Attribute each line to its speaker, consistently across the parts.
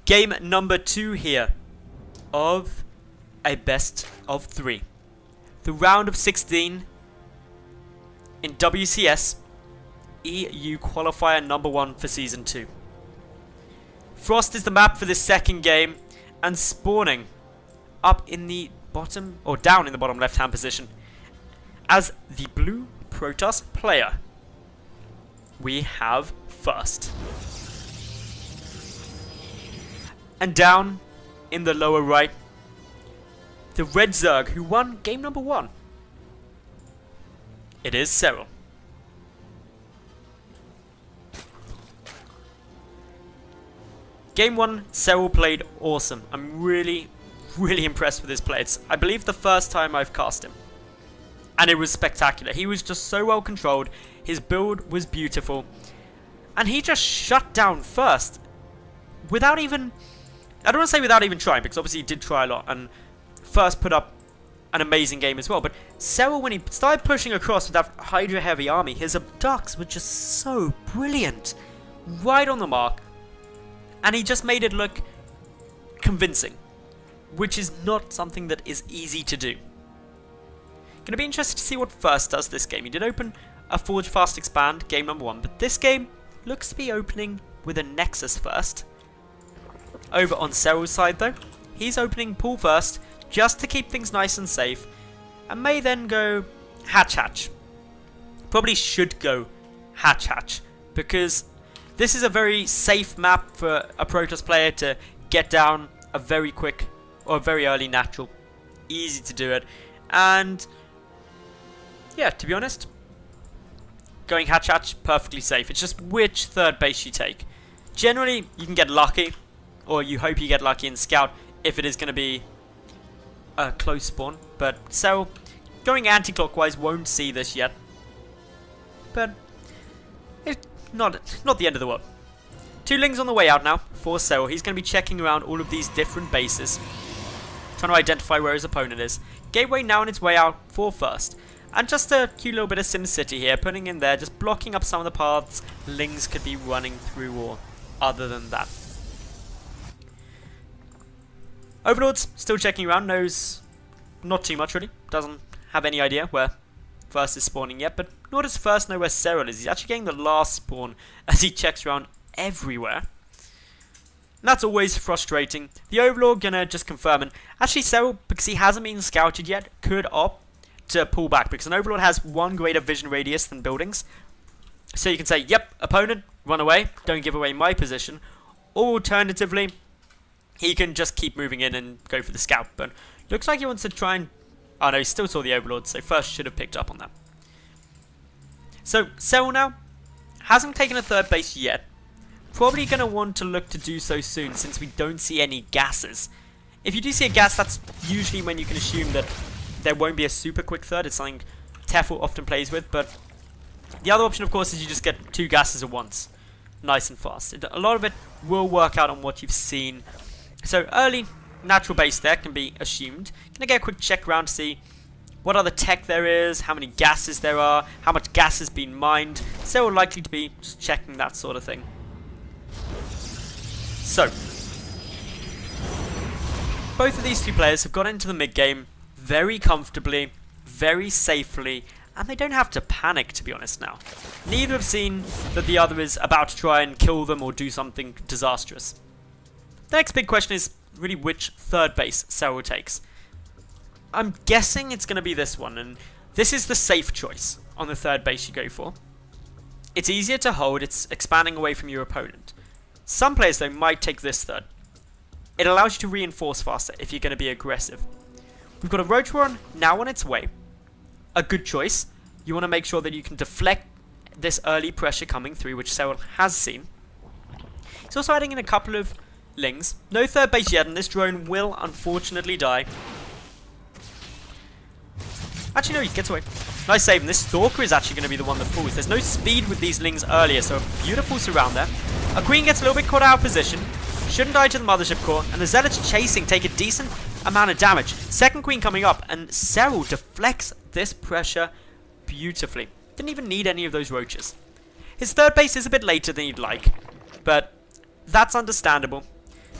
Speaker 1: Game number 2 here of a best of 3. The round of 16 in WCS EU Qualifier number 1 for Season 2. Frost is the map for this second game, and spawning up in the bottom, or down in the bottom left hand position, as the blue Protoss player, we have First. And down in the lower right, the red Zerg, who won game number 1. It is Serral. Game 1, Serral played awesome. I'm really impressed with his play. It's, I believe, the first time I've cast him. And it was spectacular. He was just so well controlled. His build was beautiful. And he just shut down First without even... I don't want to say without even trying, because obviously he did try a lot. And First put up an amazing game as well. But Serral, when he started pushing across with that Hydra heavy army, his abducts were just so brilliant. Right on the mark. And he just made it look convincing, which is not something that is easy to do. Gonna be interested to see what First does this game. He did open a Forge Fast Expand, game number 1, but this game looks to be opening with a Nexus first. Over on Serral's side though, he's opening Pool first, just to keep things nice and safe, and may then go Hatch. Probably should go Hatch, because this is a very safe map for a Protoss player to get down a very quick or a very early natural. Easy to do it. And yeah, to be honest, going Hatch, perfectly safe. It's just which third base you take. Generally, you can get lucky, or you hope you get lucky in Scout if it is going to be a close spawn. But so, going anti-clockwise won't see this yet. But it's not the end of the world. 2 Lings on the way out now for Serral. He's going to be checking around all of these different bases, trying to identify where his opponent is. Gateway now on its way out for First. And just a cute little bit of SimCity here, putting in there, just blocking up some of the paths Lings could be running through, or other than that. Overlord's still checking around, knows not too much really, doesn't have any idea where First is spawning yet, but nor does First know where Serral is. He's actually getting the last spawn as he checks around everywhere. And that's always frustrating. The Overlord gonna just confirm, and actually Serral, because he hasn't been scouted yet, could opt to pull back, because an Overlord has 1 greater vision radius than buildings. So you can say, yep, opponent, run away, don't give away my position. Or alternatively, he can just keep moving in and go for the scout. But looks like he wants to try and... oh no, he still saw the Overlord, so First should have picked up on that. So Serral now hasn't taken a third base yet. Probably going to want to look to do so soon, since we don't see any gases. If you do see a gas, that's usually when you can assume that there won't be a super quick third. It's something Tefl often plays with, but the other option, of course, is you just get 2 gases at once. Nice and fast. A lot of it will work out on what you've seen. So early natural base there can be assumed. Gonna get a quick check around to see what other tech there is, how many gases there are, how much gas has been mined. So we're likely to be just checking that sort of thing. So, both of these 2 players have got into the mid game very comfortably, very safely, and they don't have to panic, to be honest now. Neither have seen that the other is about to try and kill them or do something disastrous. The next big question is really which third base Serral takes. I'm guessing it's going to be this one, and this is the safe choice on the third base you go for. It's easier to hold, it's expanding away from your opponent. Some players, though, might take this third. It allows you to reinforce faster if you're going to be aggressive. We've got a Roach Warren now on its way. A good choice. You want to make sure that you can deflect this early pressure coming through, which Serral has seen. He's also adding in a couple of Lings. No third base yet, and this drone will unfortunately die. Actually, no, he gets away. Nice save, and this Stalker is actually going to be the one that falls. There's no speed with these Lings earlier, so a beautiful surround there. A Queen gets a little bit caught out of position. Shouldn't die to the Mothership Core, and the Zealots chasing take a decent amount of damage. Second Queen coming up, and Serral deflects this pressure beautifully. Didn't even need any of those roaches. His third base is a bit later than you'd like, but that's understandable.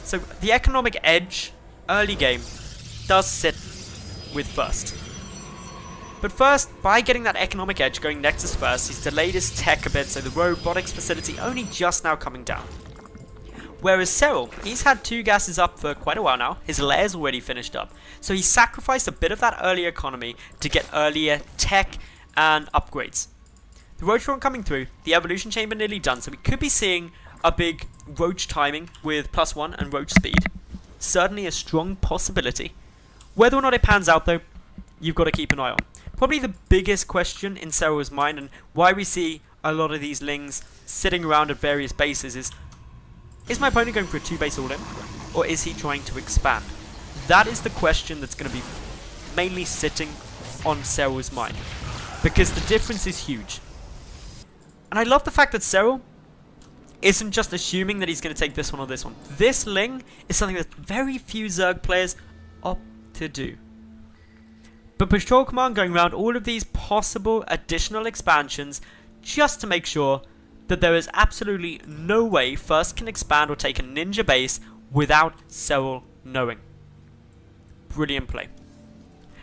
Speaker 1: So the economic edge, early game, does sit with First. But First, by getting that economic edge going Nexus first, he's delayed his tech a bit, so the robotics facility only just now coming down. Whereas Serral, he's had 2 gases up for quite a while now, his lair's already finished up, so he sacrificed a bit of that early economy to get earlier tech and upgrades. The Roach coming through, the evolution chamber nearly done, so we could be seeing a big Roach timing with +1 and Roach speed. Certainly a strong possibility. Whether or not it pans out though, you've got to keep an eye on. Probably the biggest question in Serral's mind, and why we see a lot of these lings sitting around at various bases, is my opponent going for a 2-base all-in, or is he trying to expand? That is the question that's going to be mainly sitting on Serral's mind, because the difference is huge. And I love the fact that Serral isn't just assuming that he's going to take this one or this one. This ling is something that very few Zerg players opt to do. But Patrol Command going around all of these possible additional expansions just to make sure that there is absolutely no way First can expand or take a ninja base without Serral knowing. Brilliant play.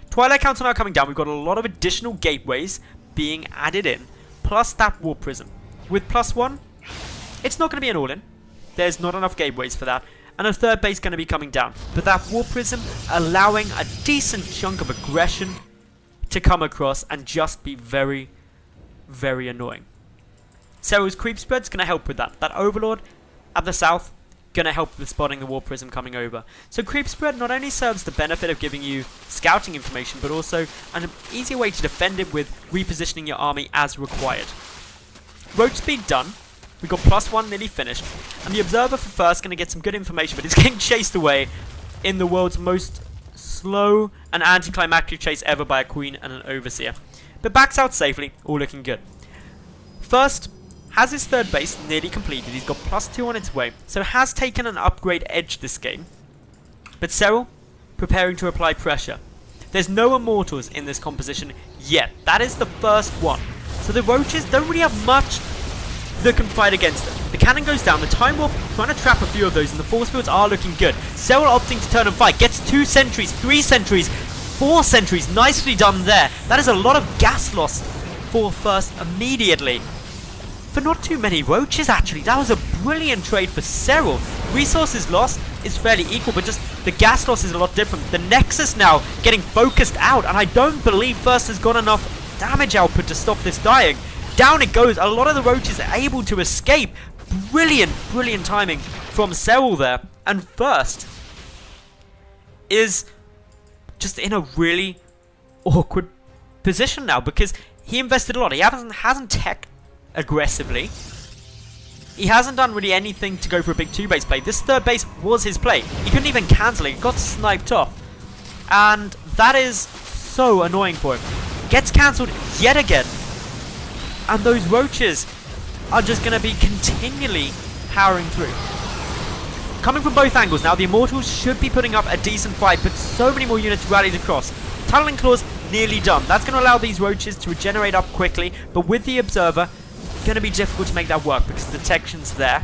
Speaker 1: Twilight counts are now coming down. We've got a lot of additional gateways being added in, plus that Warp Prism. With +1, it's not going to be an all-in. There's not enough gateways for that. And a 3rd base going to be coming down. But that Warp Prism allowing a decent chunk of aggression to come across and just be very, very annoying. Serral's creep spread's going to help with that. That Overlord at the south going to help with spotting the Warp Prism coming over. So creep spread not only serves the benefit of giving you scouting information, but also an easier way to defend it with repositioning your army as required. Roach speed done. We got +1 nearly finished, and the Observer for First going to get some good information, but he's getting chased away in the world's most slow and anticlimactic chase ever by a Queen and an Overseer. But backs out safely, all looking good. First has his 3rd base nearly completed, he's got +2 on its way, so has taken an upgrade edge this game. But Serral, preparing to apply pressure. There's no Immortals in this composition yet, that is the first one. So the Roaches don't really have much that can fight against them. The cannon goes down, the Time Warp trying to trap a few of those, and the force fields are looking good. Serral opting to turn and fight, gets 2 sentries, 3 sentries, 4 sentries, nicely done there. That is a lot of gas loss for First immediately. For not too many Roaches actually, that was a brilliant trade for Serral. Resources lost is fairly equal, but just the gas loss is a lot different. The Nexus now getting focused out, and I don't believe First has got enough damage output to stop this dying. Down it goes. A lot of the Roaches are able to escape. Brilliant, brilliant timing from Serral there. And First is just in a really awkward position now, because he invested a lot. He hasn't tech aggressively. He hasn't done really anything to go for a big 2-base play. This 3rd base was his play. He couldn't even cancel it. He got sniped off. And that is so annoying for him. Gets cancelled yet again. And those Roaches are just going to be continually powering through. Coming from both angles now, the Immortals should be putting up a decent fight, but so many more units rallied across. Tunneling Claws nearly done. That's going to allow these Roaches to regenerate up quickly, but with the Observer, going to be difficult to make that work because the detection's there.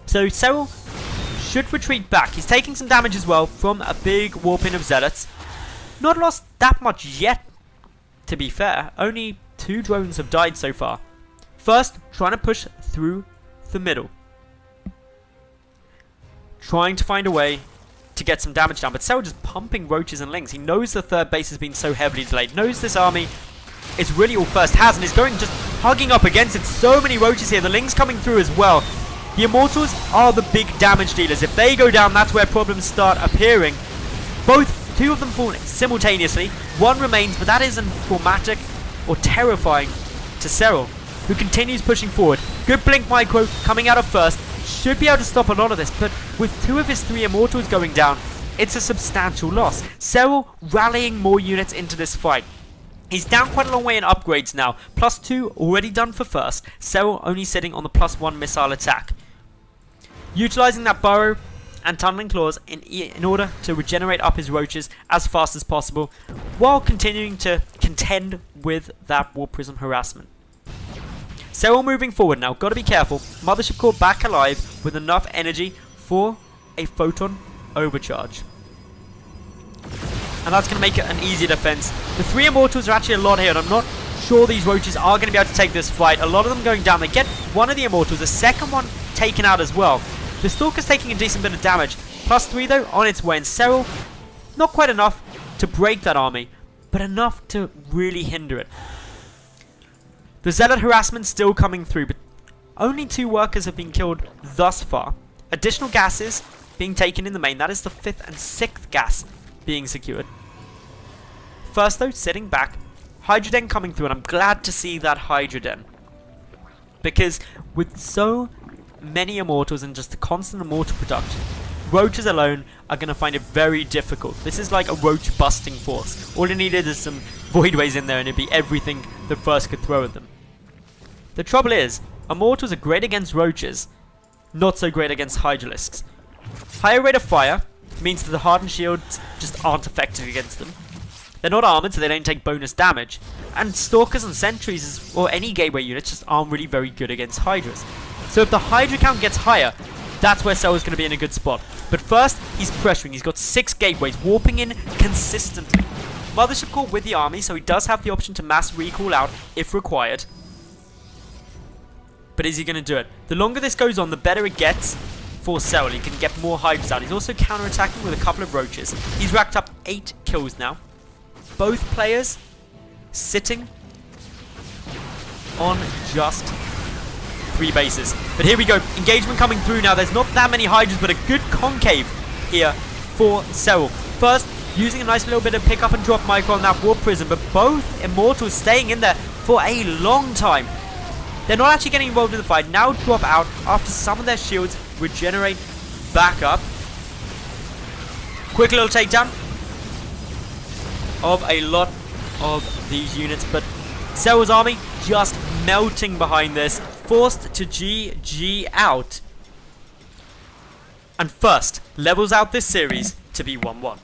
Speaker 1: So Serral should retreat back. He's taking some damage as well from a big warping of Zealots. Not lost that much yet, to be fair. Only 2 drones have died so far. First, trying to push through the middle. Trying to find a way to get some damage down, but Serral just pumping Roaches and Lings. He knows the 3rd base has been so heavily delayed. Knows this army is really all First has, and is going just hugging up against it. So many Roaches here. The Lings coming through as well. The Immortals are the big damage dealers. If they go down, that's where problems start appearing. 2 of them fall simultaneously. 1 remains, but that isn't traumatic or terrifying to Serral, who continues pushing forward. Good blink micro coming out of First. Should be able to stop a lot of this, but with 2 of his 3 Immortals going down, it's a substantial loss. Serral rallying more units into this fight. He's down quite a long way in upgrades now. +2 already done for First. Serral only sitting on the +1 missile attack. Utilizing that Burrow and Tunneling Claws in order to regenerate up his Roaches as fast as possible, while continuing to contend with that Warp Prism harassment. Serral moving forward now, gotta be careful. Mothership Core back alive with enough energy for a photon overcharge. And that's going to make it an easy defense. The 3 Immortals are actually a lot here, and I'm not sure these roaches are going to be able to take this fight. A lot of them going down. They get one of the Immortals, the second one taken out as well. The Stalker's taking a decent bit of damage. +3 though, on its way. And Serral, not quite enough to break that army, but enough to really hinder it. The Zealot harassment still coming through, but only 2 workers have been killed thus far. Additional gases being taken in the main. That is the 5th and 6th gas being secured. First though, sitting back, Hydroden coming through, and I'm glad to see that Hydroden. Because with so many Immortals and just the constant Immortal production, roaches alone are going to find it very difficult. This is like a roach busting force. All it needed is some Voidways in there and it'd be everything the first could throw at them. The trouble is, Immortals are great against roaches, not so great against Hydralisks. Higher rate of fire means that the hardened shields just aren't effective against them. They're not armored, so they don't take bonus damage. And Stalkers and Sentries, or any gateway units, just aren't really very good against Hydras. So if the Hydra count gets higher, that's where Serral's going to be in a good spot. But first, he's pressuring. He's got 6 gateways, warping in consistently. Mothership Core with the army, so he does have the option to mass recall out if required. But is he going to do it? The longer this goes on, the better it gets for Serral. He can get more Hydras out. He's also counter-attacking with a couple of roaches. He's racked up 8 kills now. Both players sitting on just 3 bases. But here we go. Engagement coming through now. There's not that many Hydras, but a good concave here for Serral. First, using a nice little bit of pick up and drop micro on that Warp Prism, but both Immortals staying in there for a long time. They're not actually getting involved in the fight. Now drop out after some of their shields regenerate back up. Quick little takedown of a lot of these units, but Serral's army just melting behind this, forced to GG out. And first, levels out this series to be 1-1.